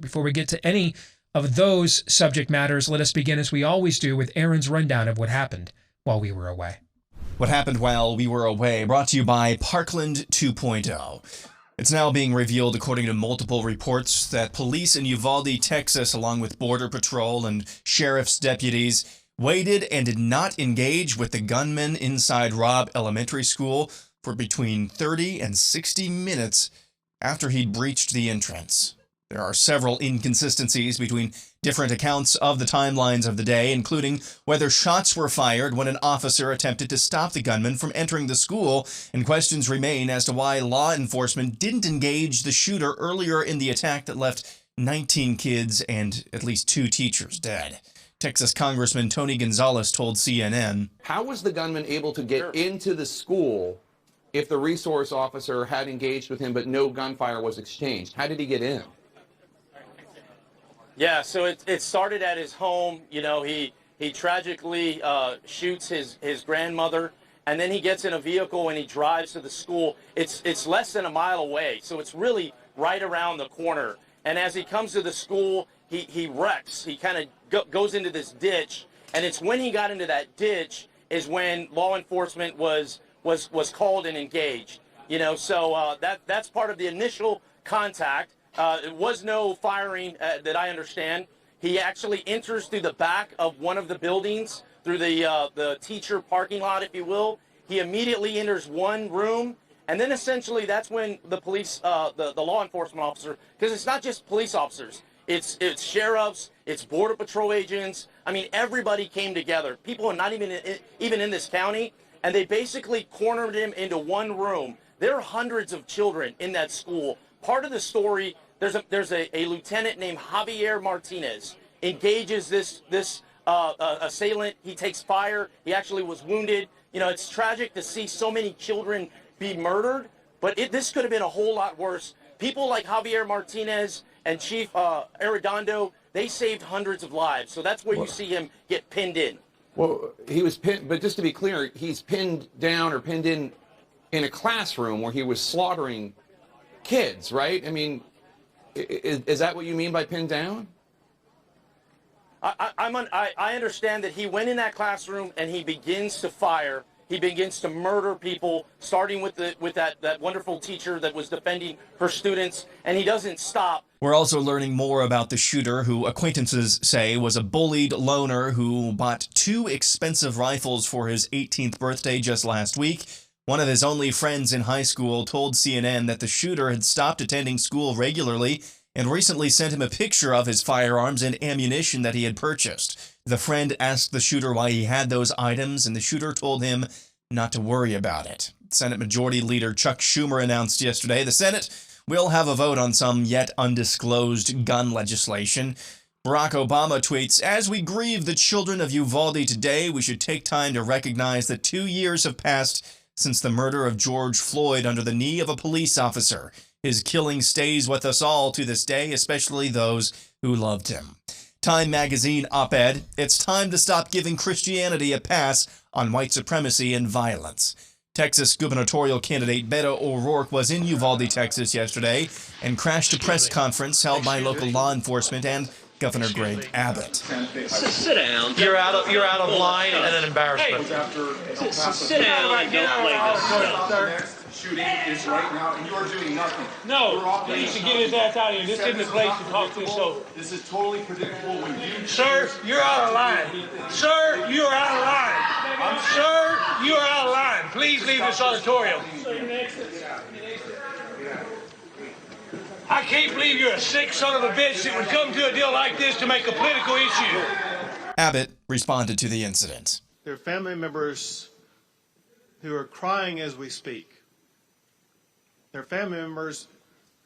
before we get to any of those subject matters, let us begin, as we always do, with Aaron's rundown of what happened while we were away. What happened while we were away, brought to you by Parkland 2.0. It's now being revealed, according to multiple reports, that police in Uvalde, Texas, along with Border Patrol and sheriff's deputies, waited and did not engage with the gunman inside Robb Elementary School for between 30 and 60 minutes after he'd breached the entrance. There are several inconsistencies between different accounts of the timelines of the day, including whether shots were fired when an officer attempted to stop the gunman from entering the school, and questions remain as to why law enforcement didn't engage the shooter earlier in the attack that left 19 kids and at least 2 teachers dead. Texas Congressman Tony Gonzalez told CNN, "How was the gunman able to get into the school if the resource officer had engaged with him but no gunfire was exchanged? How did he get in?" Yeah, so it started at his home. You know, he tragically shoots his grandmother, and then he gets in a vehicle and he drives to the school. It's less than a mile away, so it's really right around the corner. And as he comes to the school, he wrecks. He kind of goes into this ditch, and it's when he got into that ditch is when law enforcement was called and engaged. You know, so that's part of the initial contact. There was no firing that I understand. He actually enters through the back of one of the buildings, through the teacher parking lot, if you will. He immediately enters one room, and then essentially that's when the police, the law enforcement officer, because it's not just police officers, it's sheriffs, it's Border Patrol agents. I mean, everybody came together. People are not even in this county, and they basically cornered him into one room. There are hundreds of children in that school. Part of the story, there's a lieutenant named Javier Martinez, engages this assailant. He takes fire. He actually was wounded. You know, it's tragic to see so many children be murdered, but this could have been a whole lot worse. People like Javier Martinez and Chief Arredondo, they saved hundreds of lives. So that's where you see him get pinned in. Well, he was pinned, but just to be clear, he's pinned down or pinned in a classroom where he was slaughtering kids, right? I mean, is that what you mean by pinned down? I understand that he went in that classroom and he begins to fire. He begins to murder people, starting with that wonderful teacher that was defending her students, and he doesn't stop. We're also learning more about the shooter, who acquaintances say was a bullied loner who bought 2 expensive rifles for his 18th birthday just last week. One of his only friends in high school told CNN that the shooter had stopped attending school regularly and recently sent him a picture of his firearms and ammunition that he had purchased. The friend asked the shooter why he had those items, and the shooter told him not to worry about it. Senate Majority Leader Chuck Schumer announced yesterday the Senate will have a vote on some yet undisclosed gun legislation. Barack Obama tweets, "As we grieve the children of Uvalde today, we should take time to recognize that 2 years have passed since the murder of George Floyd under the knee of a police officer. His killing stays with us all to this day, especially those who loved him." Time magazine op-ed, "It's time to stop giving Christianity a pass on white supremacy and violence." Texas gubernatorial candidate Beto O'Rourke was in Uvalde, Texas yesterday and crashed a press conference held by local law enforcement and Governor Greg Abbott. Sit down. You're out of line and an embarrassment. Sit down. Get out. Shooting is right now, and you are doing nothing. No, he needs to get his ass out of here. This isn't the place to talk to. So this is totally predictable. When you, sir, you're out of line. Sir, you're out of line. Sir, you're out of line. Please leave this auditorium. I can't believe you're a sick son of a bitch that would come to a deal like this to make a political issue. Abbott responded to the incident. There are family members who are crying as we speak. There are family members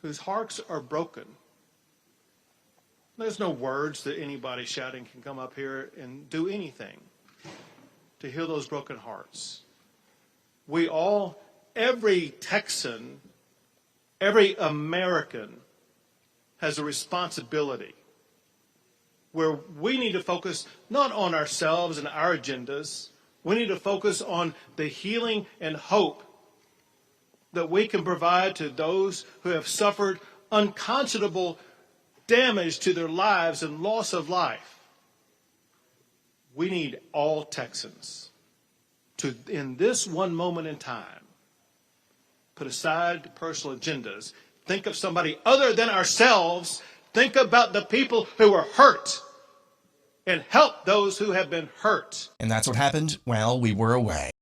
whose hearts are broken. There's no words that anybody shouting can come up here and do anything to heal those broken hearts. We all, every Texan, every American has a responsibility where we need to focus not on ourselves and our agendas. We need to focus on the healing and hope that we can provide to those who have suffered unconscionable damage to their lives and loss of life. We need all Texans to, in this one moment in time, put aside personal agendas, think of somebody other than ourselves, think about the people who were hurt, and help those who have been hurt. And that's what happened while we were away.